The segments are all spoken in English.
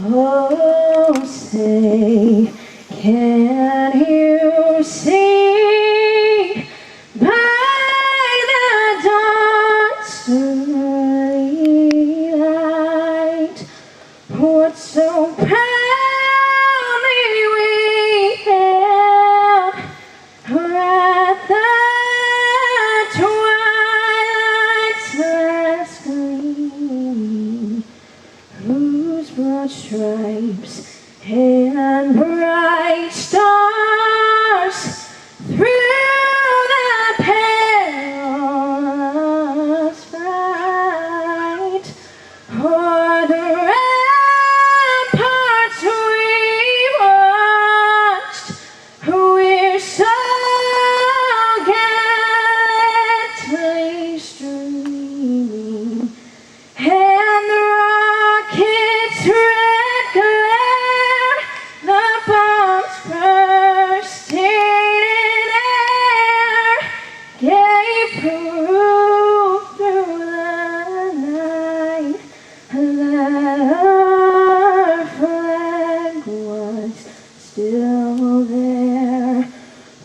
Oh, say, can you see by the dawn's early light what so proudly we hailed at the twilight's last gleam, whose broad stripes and bright stars through the perilous fight o'er the ramparts we watched, we're so gallantly streaming, and the rockets' red glare, the bombs bursting in air, gave proof through the night that our flag was still there.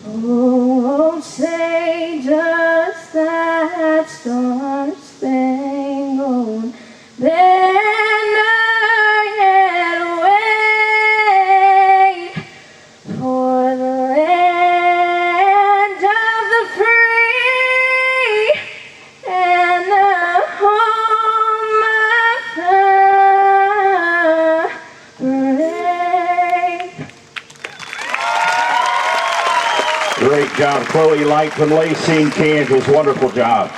Oh, say does that star-spangled banner yet wave for the land of the free and the home of the brave? Great job, Chloe Light from Lacing, Kansas. Wonderful job.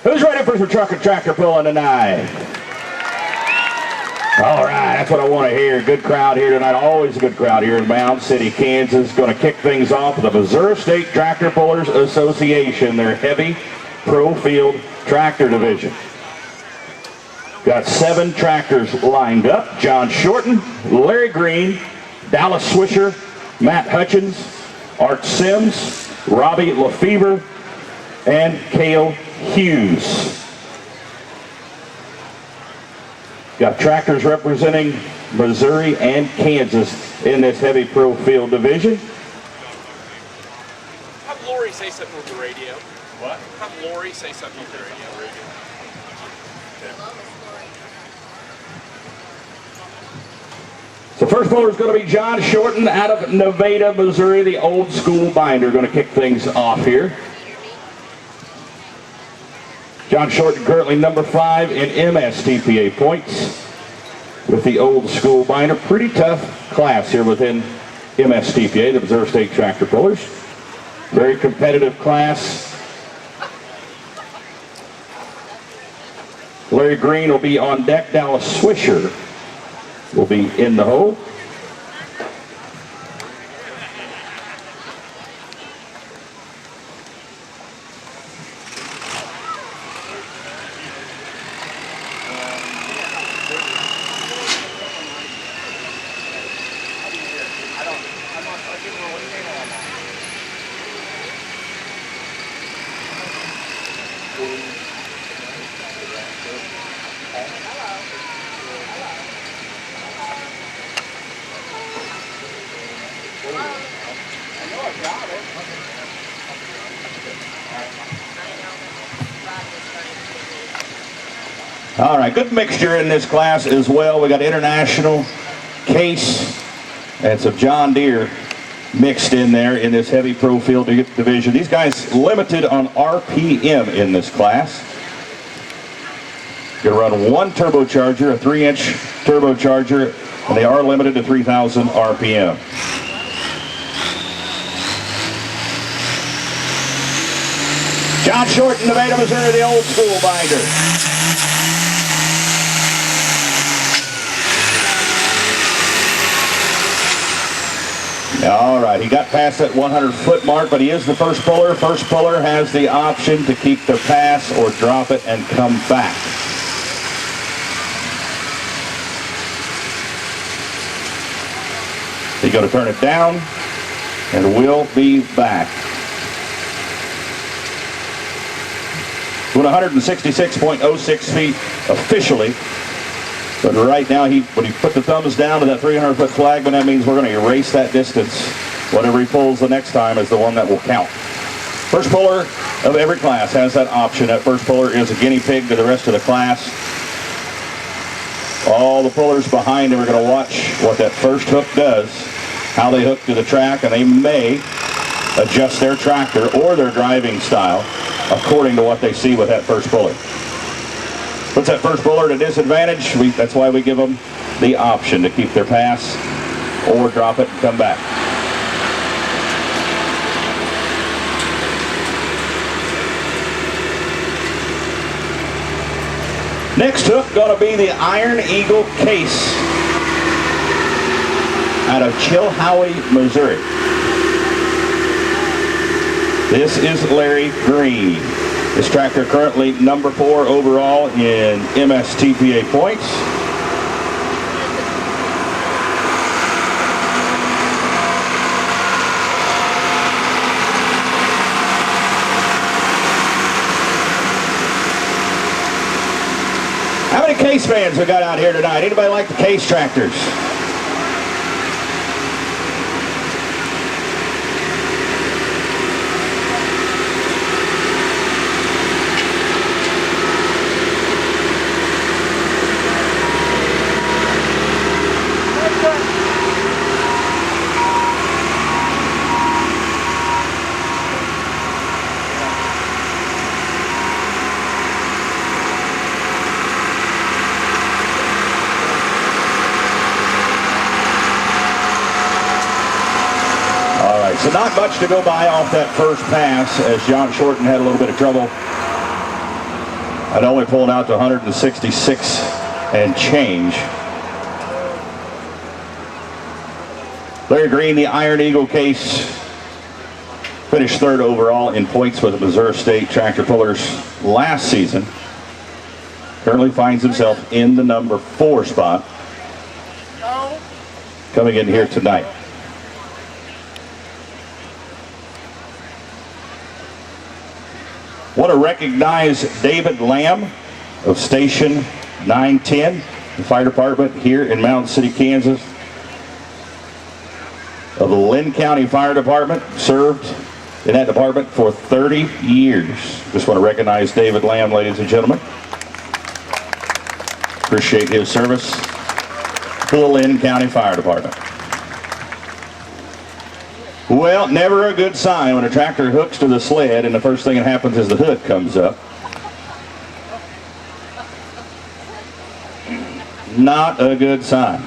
Who's ready for some truck and tractor pulling tonight? All right, that's what I want to hear. Good crowd here tonight. Always a good crowd here in Mound City, Kansas. Going to kick things off with the Missouri State Tractor Pullers Association, their heavy pro field tractor division. Got 7 tractors lined up. John Shorten, Larry Green, Dallas Swisher, Matt Hutchins, Art Sims, Robbie Lefevre, and Cale Hughes. Got tractors representing Missouri and Kansas in this heavy pro field division. Have Lori say something with the radio. What? Have Lori say something with the radio. So first puller is going to be John Shorten out of Nevada, Missouri, the old school binder. Going to kick things off here. John Shorten currently number 5 in mstpa points with the old school binder. Pretty tough class here within mstpa, the Missouri State Tractor Pullers. Very competitive class. Larry Green will be on deck. Dallas Swisher will be in the hole. All right, good mixture in this class as well. We got International, Case, and some John Deere mixed in there in this heavy pro field division. These guys limited on RPM in this class. Going to run one turbocharger, a 3-inch turbocharger, and they are limited to 3,000 RPM. John Shorten, Nevada, Missouri, the old school binder. All right, he got past that 100-foot mark, but he is the first puller. First puller has the option to keep the pass or drop it and come back. He's going to turn it down and will be back. Doing 166.06 feet officially. But right now, when he put the thumbs down to that 300-foot flag, that means we're going to erase that distance. Whatever he pulls the next time is the one that will count. First puller of every class has that option. That first puller is a guinea pig to the rest of the class. All the pullers behind him are going to watch what that first hook does, how they hook to the track, and they may adjust their tractor or their driving style according to what they see with that first puller. Puts that first puller at a disadvantage. That's why we give them the option to keep their pass or drop it and come back. Next hook going to be the Iron Eagle case out of Chilhowie, Missouri. This is Larry Green. This tractor currently number 4 overall in mstpa points. How many Case fans we got out here tonight? Anybody like the Case tractors? So not much to go by off that first pass, as John Shorten had a little bit of trouble. I'd only pulled out to 166 and change. Larry Green, the Iron Eagle case, finished 3rd overall in points with the Missouri State Tractor Pullers last season. Currently finds himself in the number 4 spot. Coming in here tonight. Want to recognize David Lamb of Station 910, the fire department here in Mound City, Kansas. Of the Lynn County Fire Department, served in that department for 30 years. Just want to recognize David Lamb, ladies and gentlemen. Appreciate his service to the Lynn County Fire Department. Well, never a good sign when a tractor hooks to the sled and the first thing that happens is the hood comes up. Not a good sign.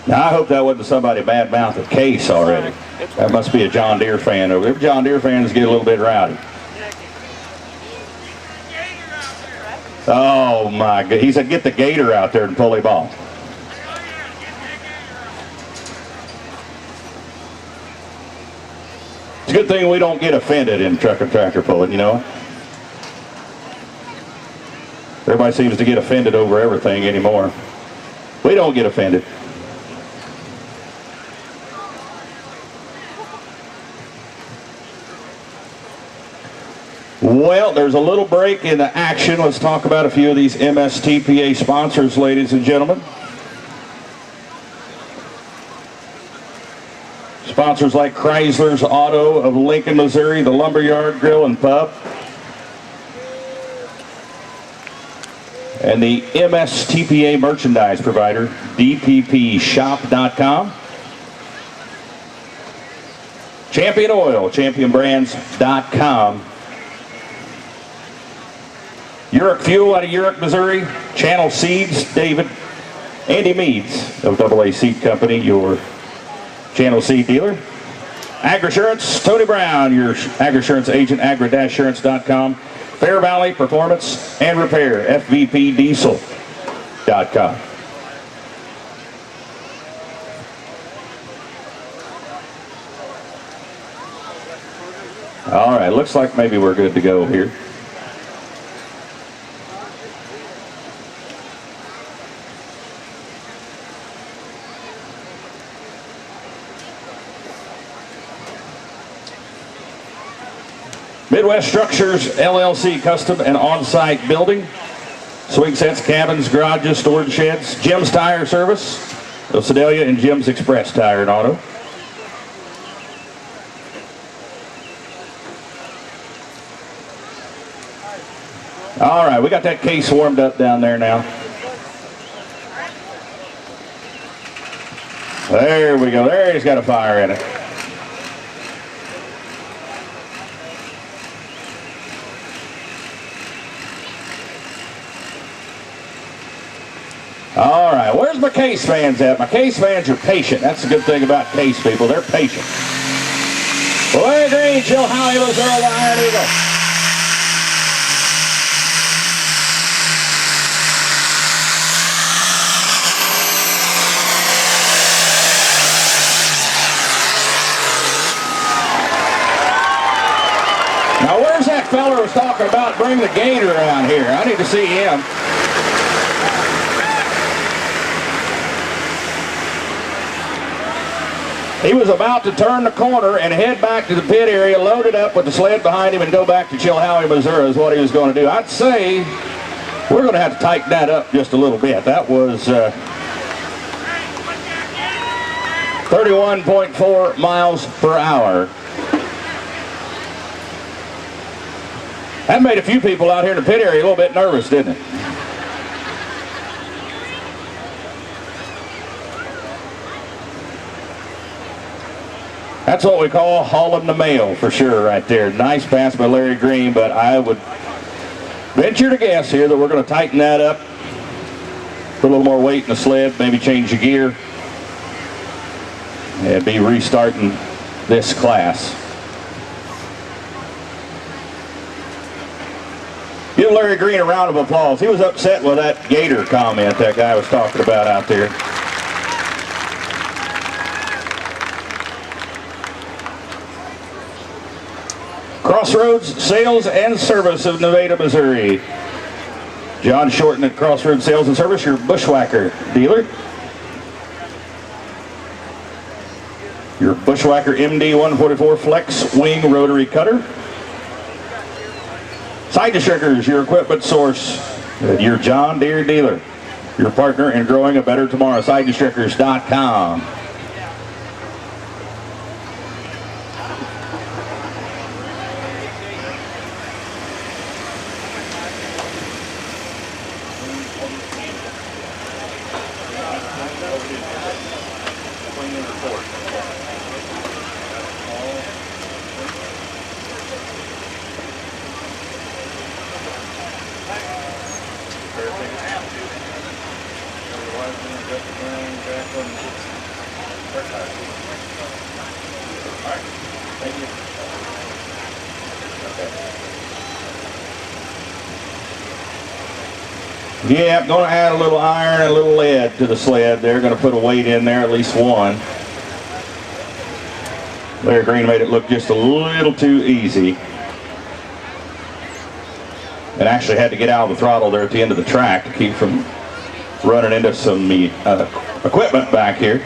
Now, I hope that wasn't somebody bad-mouthed a case already. That must be a John Deere fan over there. John Deere fans get a little bit rowdy. Oh my God, he said get the gator out there and pull him off. It's a good thing we don't get offended in truck and tractor pulling, you know. Everybody seems to get offended over everything anymore. We don't get offended. Well, there's a little break in the action. Let's talk about a few of these mstpa sponsors, ladies and gentlemen. Sponsors like Chrysler's Auto of Lincoln, Missouri, the Lumberyard Grill and Pub, and the mstpa merchandise provider, dppshop.com. Champion Oil, championbrands.com. Uric Fuel out of Uric, Missouri. Channel Seeds, David. Andy Meads of AA Seed Company, your Channel Seed dealer. Agri-Assurance, Tony Brown, your Agri-Assurance agent, agri-assurance.com. Fair Valley Performance and Repair, FVPDiesel.com. All right, looks like maybe we're good to go here. Midwest Structures LLC, custom and on-site building. Swing sets, cabins, garages, storage sheds. Jim's Tire Service of Sedalia and Jim's Express Tire and Auto. All right, we got that case warmed up down there now. There we go. There, he's got a fire in it. All right, where's my case fans at? My case fans are patient. That's the good thing about case people. They're patient. Larry Green, Jill Howie, Earl, the Iron Eagle. Now, where's that fella who was talking about bring the gator around here? I need to see him. He was about to turn the corner and head back to the pit area, load it up with the sled behind him, and go back to Chilhowie, Missouri is what he was going to do. I'd say we're going to have to tighten that up just a little bit. That was 31.4 miles per hour. That made a few people out here in the pit area a little bit nervous, didn't it? That's what we call hauling the mail for sure right there. Nice pass by Larry Green, but I would venture to guess here that we're going to tighten that up. Put a little more weight in the sled, maybe change the gear, and be restarting this class. Give Larry Green a round of applause. He was upset with that gator comment that guy was talking about out there. Crossroads Sales and Service of Nevada, Missouri. John Shorten at Crossroads Sales and Service, your bushwhacker dealer. Your bushwhacker MD 144 Flex Wing Rotary Cutter. Side Districtors, your equipment source. Your John Deere dealer. Your partner in growing a better tomorrow. SideDistrictors.com. Yeah, I'm going to add a little iron and a little lead to the sled. They're going to put a weight in there, at least one. Larry Green made it look just a little too easy. And actually had to get out of the throttle there at the end of the track to keep from running into some equipment back here.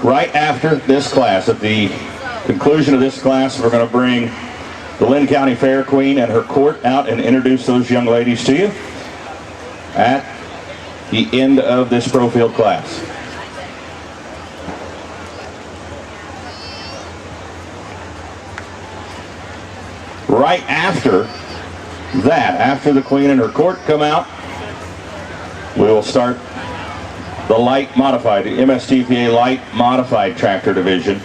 Right after this class, at the conclusion of this class, we're going to bring the Lynn County Fair Queen and her court out and introduce those young ladies to you at the end of this pro field class. Right after that, after the Queen and her court come out, we will start the light modified, the mstpa light modified tractor division.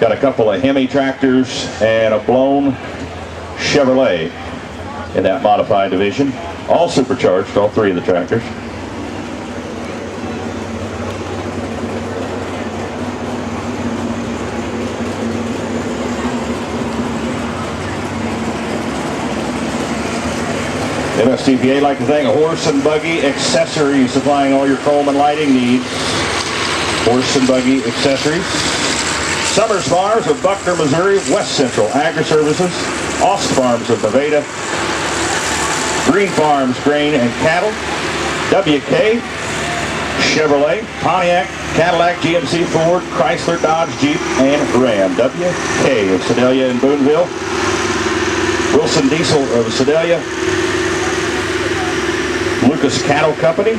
Got a couple of Hemi tractors and a blown Chevrolet in that modified division. All supercharged, all three of the tractors. mstpa like to thank Horse and Buggy Accessories, supplying all your Coleman lighting needs. Horse and Buggy Accessories. Summers Farms of Buckner, Missouri. West Central Agri Services. Ost Farms of Nevada. Green Farms Grain and Cattle, WK, Chevrolet, Pontiac, Cadillac, GMC, Ford, Chrysler, Dodge, Jeep, and Ram. WK of Sedalia and Boonville. Wilson Diesel of Sedalia. Lucas Cattle Company.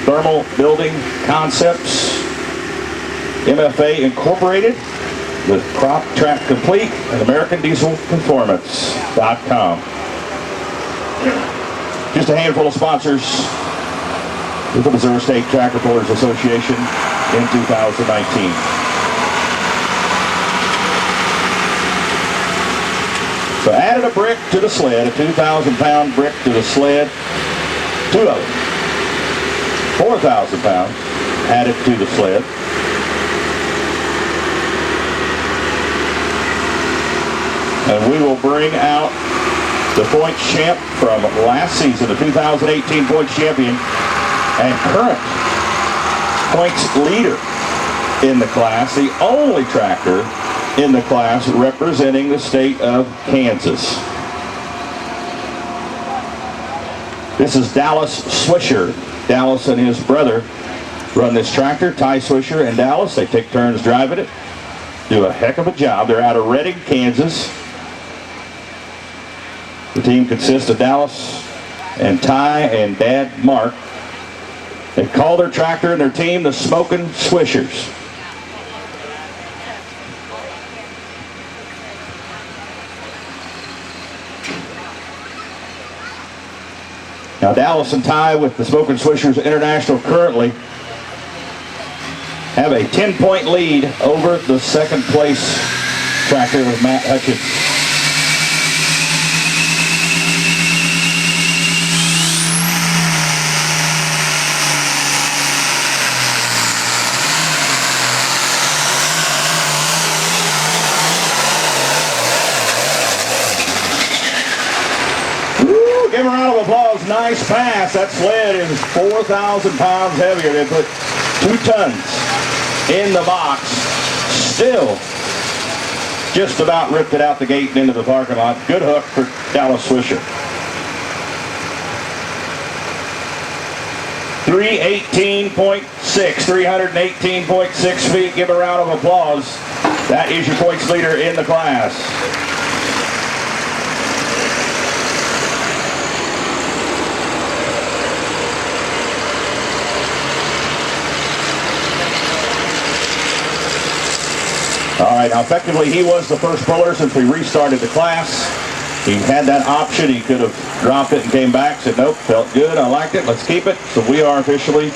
Thermal Building Concepts. MFA Incorporated. With Crop Track Complete and AmericanDieselPerformance.com. Just a handful of sponsors with the Missouri State Tractor Pullers Association in 2019. So added a brick to the sled, a 2,000-pound brick to the sled, 2 of them. 4,000 pounds added to the sled. And we will bring out the points champ from last season, the 2018 points champion and current points leader in the class, the only tractor in the class representing the state of Kansas. This is Dallas Swisher. Dallas and his brother run this tractor. Ty Swisher and Dallas, they take turns driving it. Do a heck of a job. They're out of Reading, Kansas. The team consists of Dallas and Ty and Dad Mark. They call their tractor and their team the Smoking Swishers. Now Dallas and Ty with the Smoking Swishers International currently have a 10-point lead over the second place tractor with Matt Hutchins. Give a round of applause. Nice pass. That sled is 4,000 pounds heavier. They put 2 tons in the box. Still just about ripped it out the gate and into the parking lot. Good hook for Dallas Swisher. 318.6 feet. Give a round of applause. That is your points leader in the class. All right, now effectively he was the first puller since we restarted the class. He had that option. He could have dropped it and came back, said nope, felt good, I liked it, let's keep it. So we are officially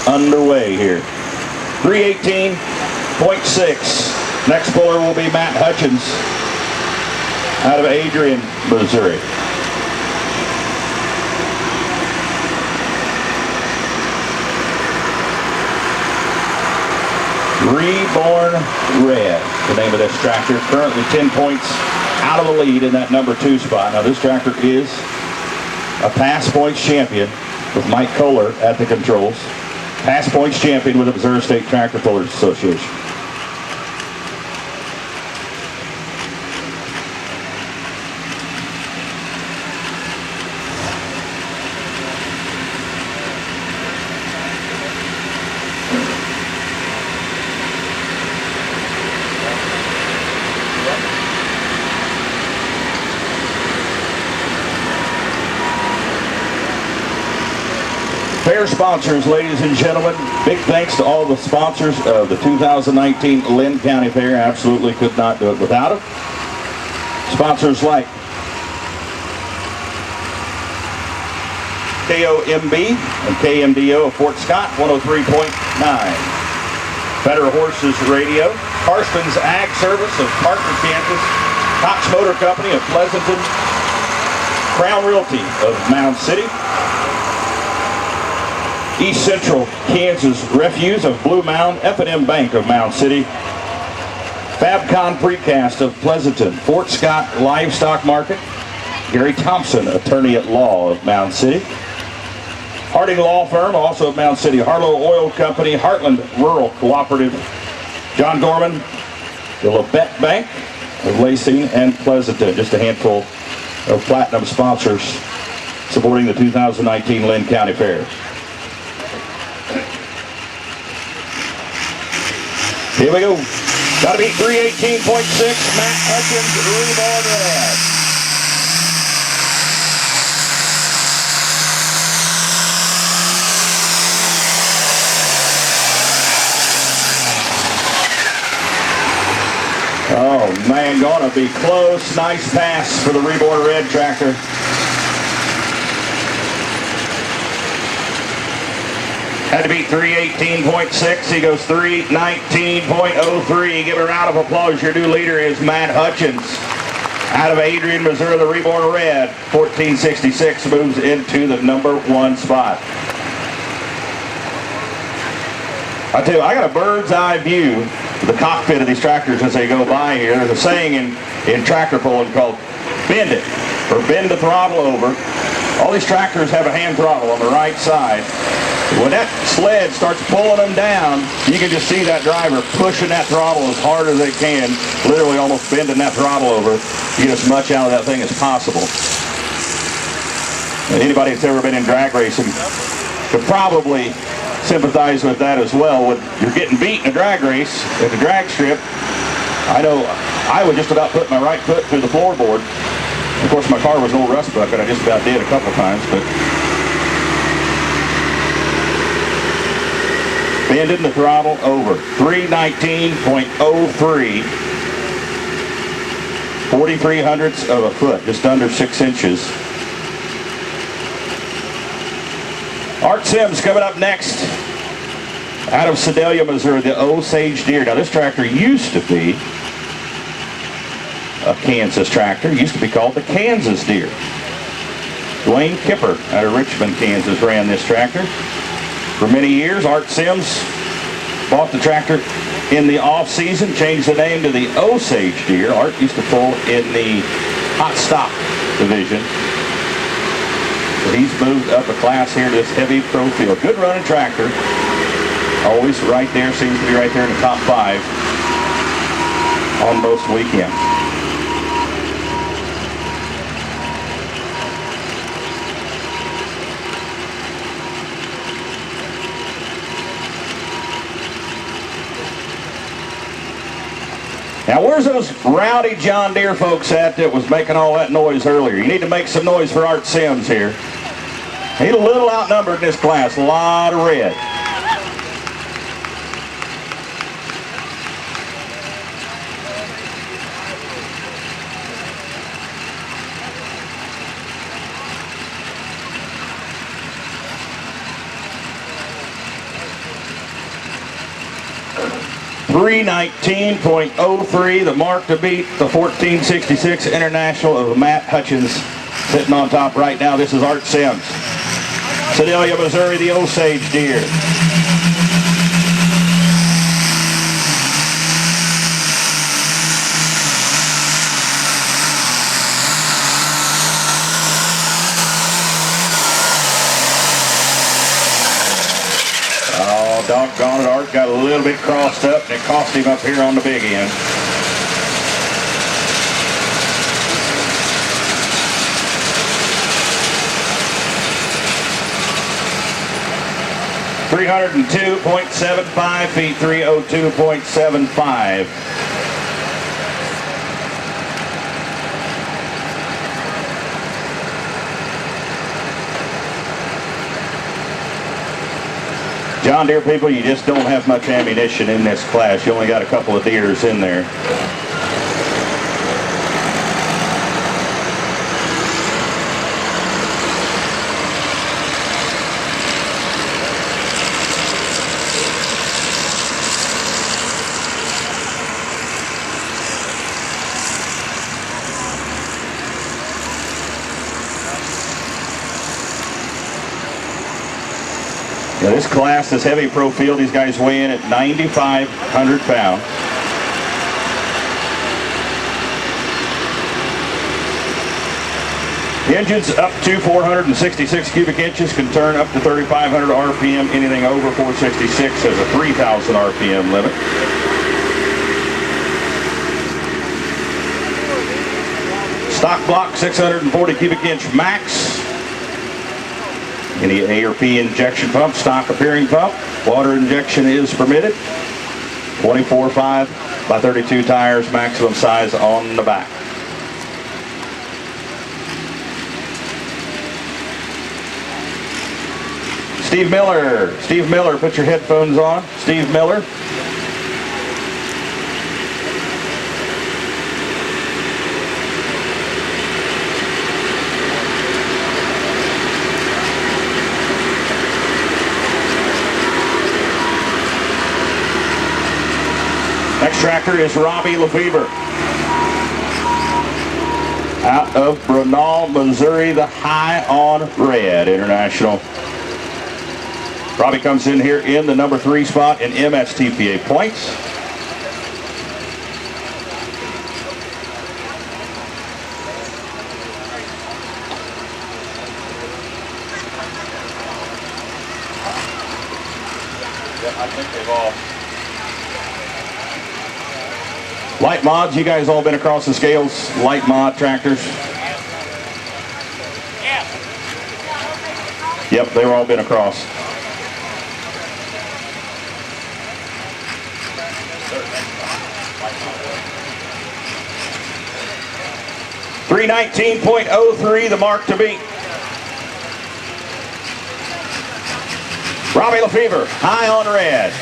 underway here. 318.6. Next puller will be Matt Hutchins out of Adrian, Missouri. Reborn Red, the name of this tractor. Currently 10 points out of the lead in that number 2 spot. Now this tractor is a past points champion with Mike Kohler at the controls. Past points champion with the Missouri State Tractor Pullers Association. Fair sponsors, ladies and gentlemen. Big thanks to all the sponsors of the 2019 Lynn County Fair. Absolutely could not do it without them. Sponsors like KOMB and KMDO of Fort Scott, 103.9. Better Horses Radio. Karstens Ag Service of Parker, Kansas. Cox Motor Company of Pleasanton. Crown Realty of Mound City. East Central Kansas Refuse of Blue Mound, F&M Bank of Mound City, Fabcon Precast of Pleasanton, Fort Scott Livestock Market, Gary Thompson, Attorney at Law of Mound City, Harding Law Firm, also of Mound City, Harlow Oil Company, Heartland Rural Cooperative, John Gorman, the Labette Bank of Lacing and Pleasanton. Just a handful of platinum sponsors supporting the 2019 Lynn County Fair. Here we go. Gotta beat 318.6, Matt Hutchins, Reborn Red. Oh man, gonna be close. Nice pass for the Reborn Red tractor. Had to beat 318.6. He goes 319.03. Give a round of applause. Your new leader is Matt Hutchins out of Adrian, Missouri. The Reborn Red 1466 moves into the #1 spot. I tell you, I got a bird's eye view of the cockpit of these tractors as they go by here. There's a saying in tractor pulling called bend it, or bend the throttle over. All these tractors have a hand throttle on the right side. When that sled starts pulling them down, you can just see that driver pushing that throttle as hard as they can, literally almost bending that throttle over to get as much out of that thing as possible. And anybody that's ever been in drag racing could probably sympathize with that as well. When you're getting beat in a drag race at the drag strip, I know I would just about put my right foot through the floorboard. Of course, my car was an old rust bucket. I just about did a couple times, but bending the throttle over. 319.03. 43 hundredths of a foot, just under 6 inches. Art Sims coming up next out of Sedalia, Missouri, the Osage Deer. Now this tractor used to be a Kansas tractor. It used to be called the Kansas Deer. Dwayne Kipper out of Richmond, Kansas ran this tractor. For many years, Art Sims bought the tractor in the off-season, changed the name to the Osage Deer. Art used to pull in the hot stock division. But he's moved up a class here to this heavy pro field. Good running tractor. Always right there, seems to be right there in the top 5 on most weekends. Now, where's those rowdy John Deere folks at that was making all that noise earlier? You need to make some noise for Art Sims here. He's a little outnumbered in this class. A lot of red. .03, the mark to beat the 1466 International of Matt Hutchins. Sitting on top right now, this is Art Sims. Sedalia, Missouri, the Osage Deer. Doggone it, Art got a little bit crossed up, and it cost him up here on the big end. .302.75 feet, 302.75. John Deere people, you just don't have much ammunition in this class. You only got a couple of deers in there. Now this class, this heavy pro field, these guys weigh in at 9,500 pounds. The engine's up to 466 cubic inches, can turn up to 3,500 RPM. Anything over 466 has a 3,000 RPM limit. Stock block 640 cubic inch max. Any A or P injection pump, stock appearing pump. Water injection is permitted. 24.5 by 32 tires, maximum size on the back. Steve Miller, put your headphones on. Steve Miller. Next tractor is Robbie Lefevre. Out of Brenall, Missouri, the High on Red International. Robbie comes in here in the number 3 spot in mstpa points. I think they've all. Light mods, you guys all been across the scales? Light mod tractors? Yep, they've all been across. .319.03, the mark to beat. Robbie Lefevre, High on Red.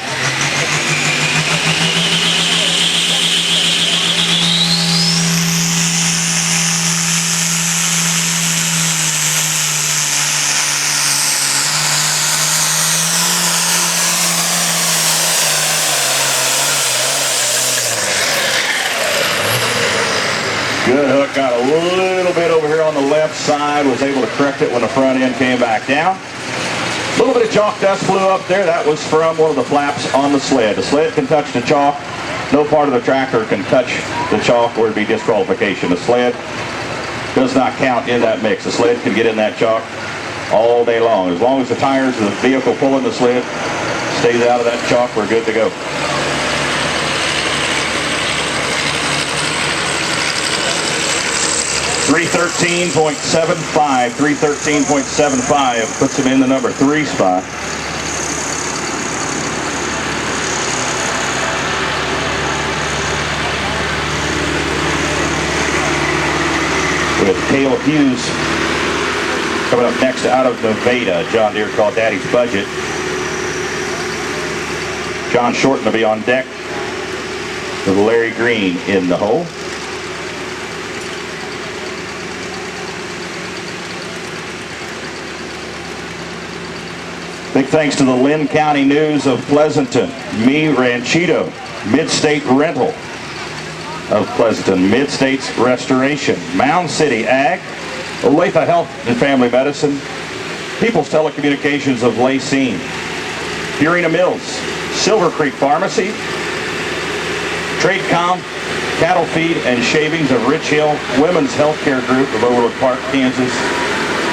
Good hook, got a little bit over here on the left side, was able to correct it when the front end came back down. A little bit of chalk dust flew up there. That was from one of the flaps on the sled. The sled can touch the chalk. No part of the tractor can touch the chalk or it'd be disqualification. The sled does not count in that mix. The sled can get in that chalk all day long. As long as the tires of the vehicle pulling the sled stays out of that chalk, we're good to go. .313.75 puts him in the number 3 spot. With Cale Hughes coming up next out of Nevada. John Deere called Daddy's Budget. John Shorten to be on deck with Larry Green in the hole. Big thanks to the Lynn County News of Pleasanton, Mi Ranchito, Mid-State Rental of Pleasanton, Mid-States Restoration, Mound City Ag, Olathe Health and Family Medicine, People's Telecommunications of Lacine, Purina Mills, Silver Creek Pharmacy, Tradecom, Cattle Feed and Shavings of Rich Hill, Women's Healthcare Group of Overland Park, Kansas,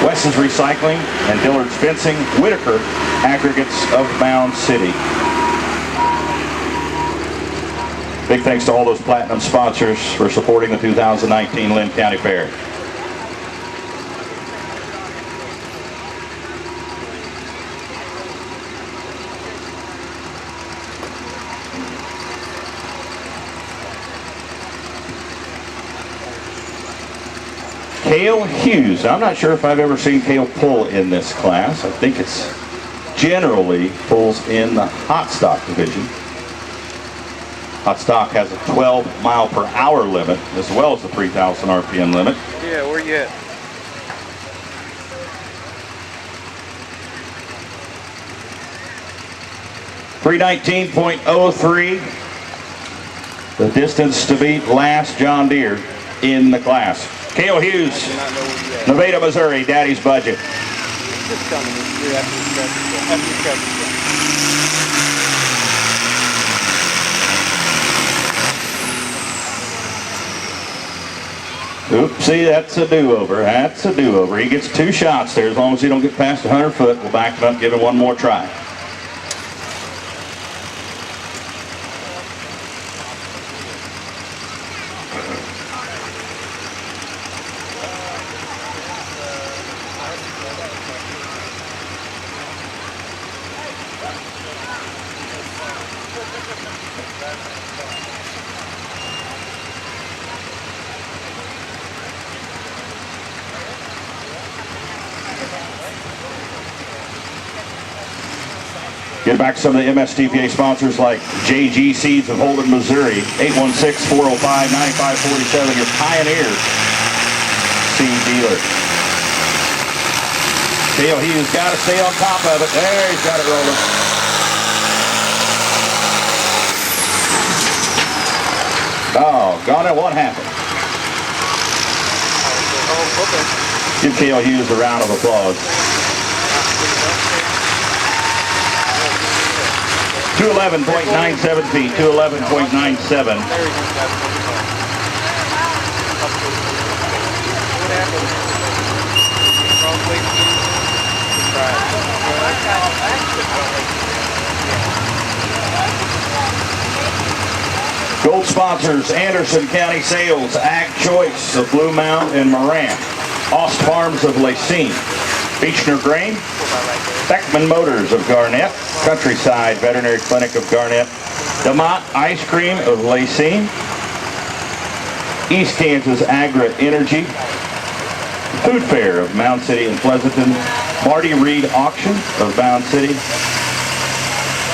Wes's Recycling and Dillard's Fencing, Whitaker Aggregates of Mound City. Big thanks to all those platinum sponsors for supporting the 2019 Lynn County Fair. Cale Hughes. I'm not sure if I've ever seen Cale pull in this class. I think it's generally pulls in the hot stock division. Hot stock has a 12 mile per hour limit as well as the 3,000 RPM limit. Yeah, where you at? .319.03. The distance to beat last John Deere in the class. Cale Hughes, Nevada, Missouri, Daddy's Budget. Just coming through after the Oopsie, that's a do-over. That's a do-over. He gets 2 shots there. As long as he don't get past 100 foot, we'll back him up, give him one more try. Get back to some of the mstpa sponsors like JG Seeds of Holden, Missouri, 816-405-9547, your Pioneer seed dealer. Dale, he's got to stay on top of it. There, he's got it rolling. Oh, gone it. What happened? Give Cale Hughes a round of applause. 211.97 feet, 211.97. Gold sponsors: Anderson County Sales, Ag Choice of Blue Mound and Moran, Ost Farms of Lacine, Beechner Grain, Beckman Motors of Garnett, Countryside Veterinary Clinic of Garnett, DeMott Ice Cream of Lacine, East Kansas Agra Energy, Food Fair of Mound City and Pleasanton, Marty Reed Auction of Mound City,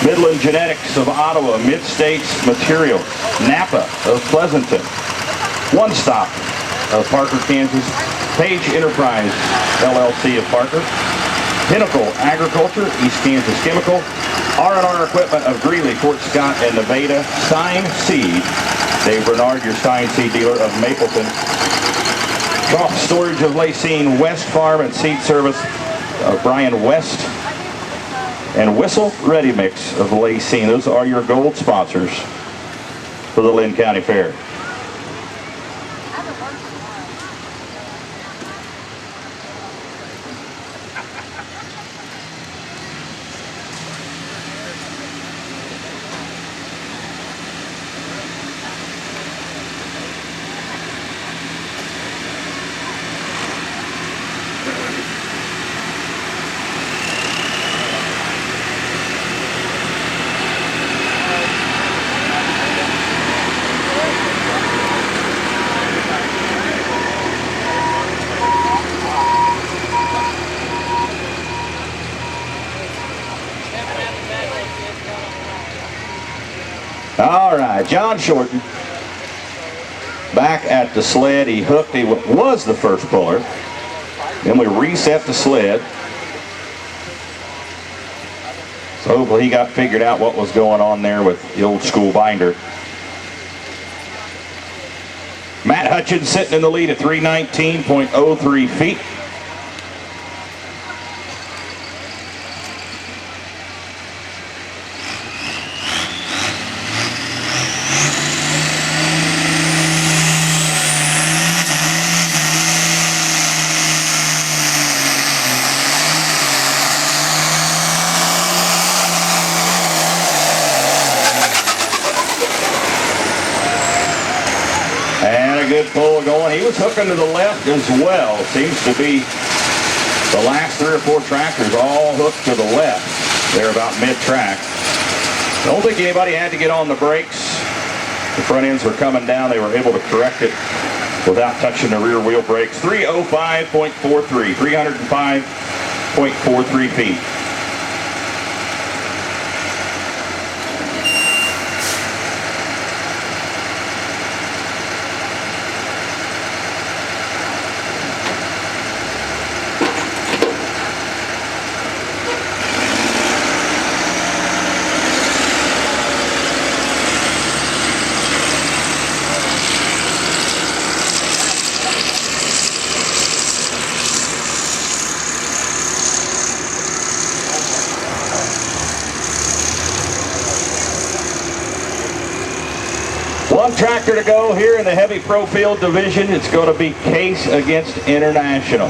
Midland Genetics of Ottawa, Mid-States Materials, Napa of Pleasanton, One Stop of Parker, Kansas, Page Enterprise LLC of Parker, Pinnacle Agriculture, East Kansas Chemical, R&R Equipment of Greeley, Fort Scott, and Nevada, Stein Seed, Dave Bernard, your Stein Seed dealer of Mapleton, Trough Storage of Lacine, West Farm and Seed Service of Brian West, and Whistle Ready Mix of Lacine. Those are your gold sponsors for the Linn County Fair. All right, John Shorten back at the sled. He hooked. He was the first puller. Then we reset the sled. So hopefully he got figured out what was going on there with the old school binder. Matt Hutchins sitting in the lead at 319.03 feet. And a good pull going. He was hooking to the left as well. Seems to be the last 3 or 4 tractors all hooked to the left. They're about mid-track. Don't think anybody had to get on the brakes. The front ends were coming down. They were able to correct it without touching the rear wheel brakes. 305.43, 305.43 feet. One tractor to go here in the heavy pro field division. It's going to be Case against International.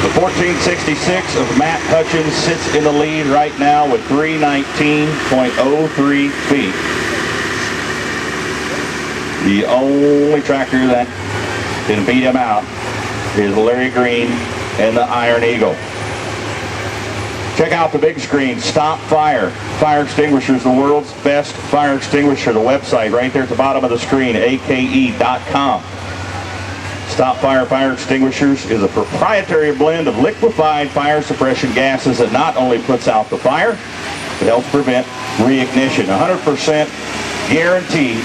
The 1466 of Matt Hutchins sits in the lead right now with 319.03 feet. The only tractor that can beat him out is Larry Green and the Iron Eagle. Check out the big screen. Stop Fire. Fire extinguishers, the world's best fire extinguisher. The website right there at the bottom of the screen, ake.com. Stop Fire fire extinguishers is a proprietary blend of liquefied fire suppression gases that not only puts out the fire, but helps prevent reignition. 100% guaranteed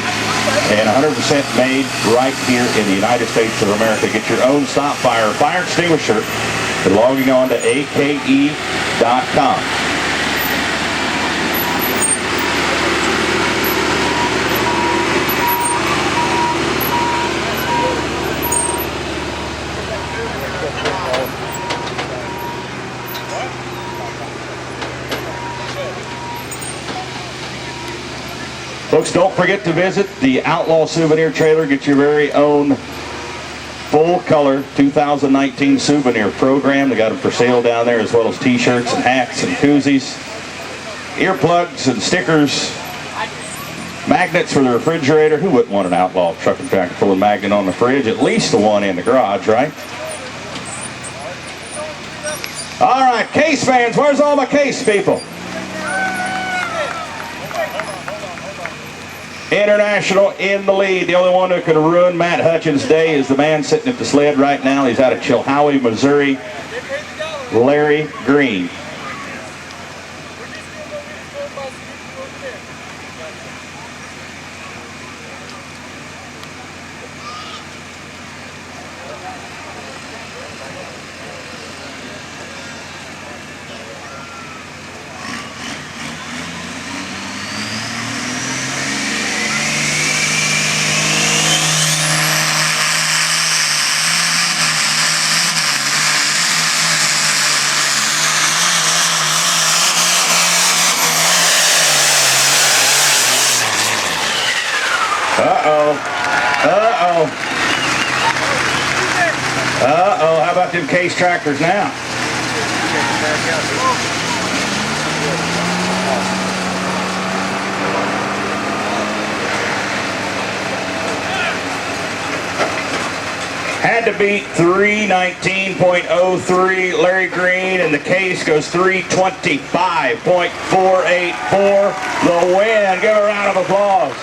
and 100% made right here in the United States of America. Get your own Stop Fire fire extinguisher by logging on to ake.com. Folks, don't forget to visit the Outlaw Souvenir Trailer. Get your very own full-color 2019 souvenir program. They got them for sale down there, as well as t-shirts and hats and koozies, earplugs and stickers, magnets for the refrigerator. Who wouldn't want an Outlaw truck and tractor full of magnet on the fridge? At least the one in the garage, right? All right, Case fans, where's all my Case people? International in the lead. The only one who could ruin Matt Hutchins' day is the man sitting at the sled right now. He's out of Chilhowie, Missouri, Larry Green. How about them Case tractors now? Had to beat 319.03 Larry Green, and the Case goes 325.484. The win. Give a round of applause.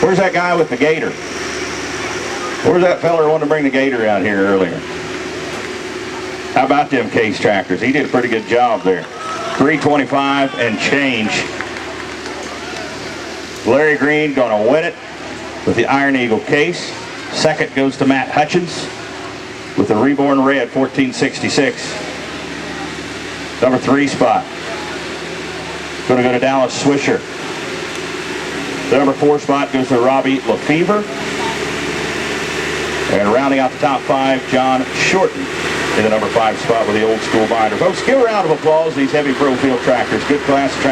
Where's that guy with the gator? Where's that fella who wanted to bring the gator out here earlier? How about them Case tractors? He did a pretty good job there. 325 and change. Larry Green going to win it with the Iron Eagle Case. Second goes to Matt Hutchins with the Reborn Red 1466. Number 3 spot. Going to go to Dallas Swisher. The number 4 spot goes to Robbie Lefevre. And rounding out the top 5, John Shorten in the number 5 spot with the old school binder. Folks, give a round of applause to these heavy pro field tractors. Good class tractors.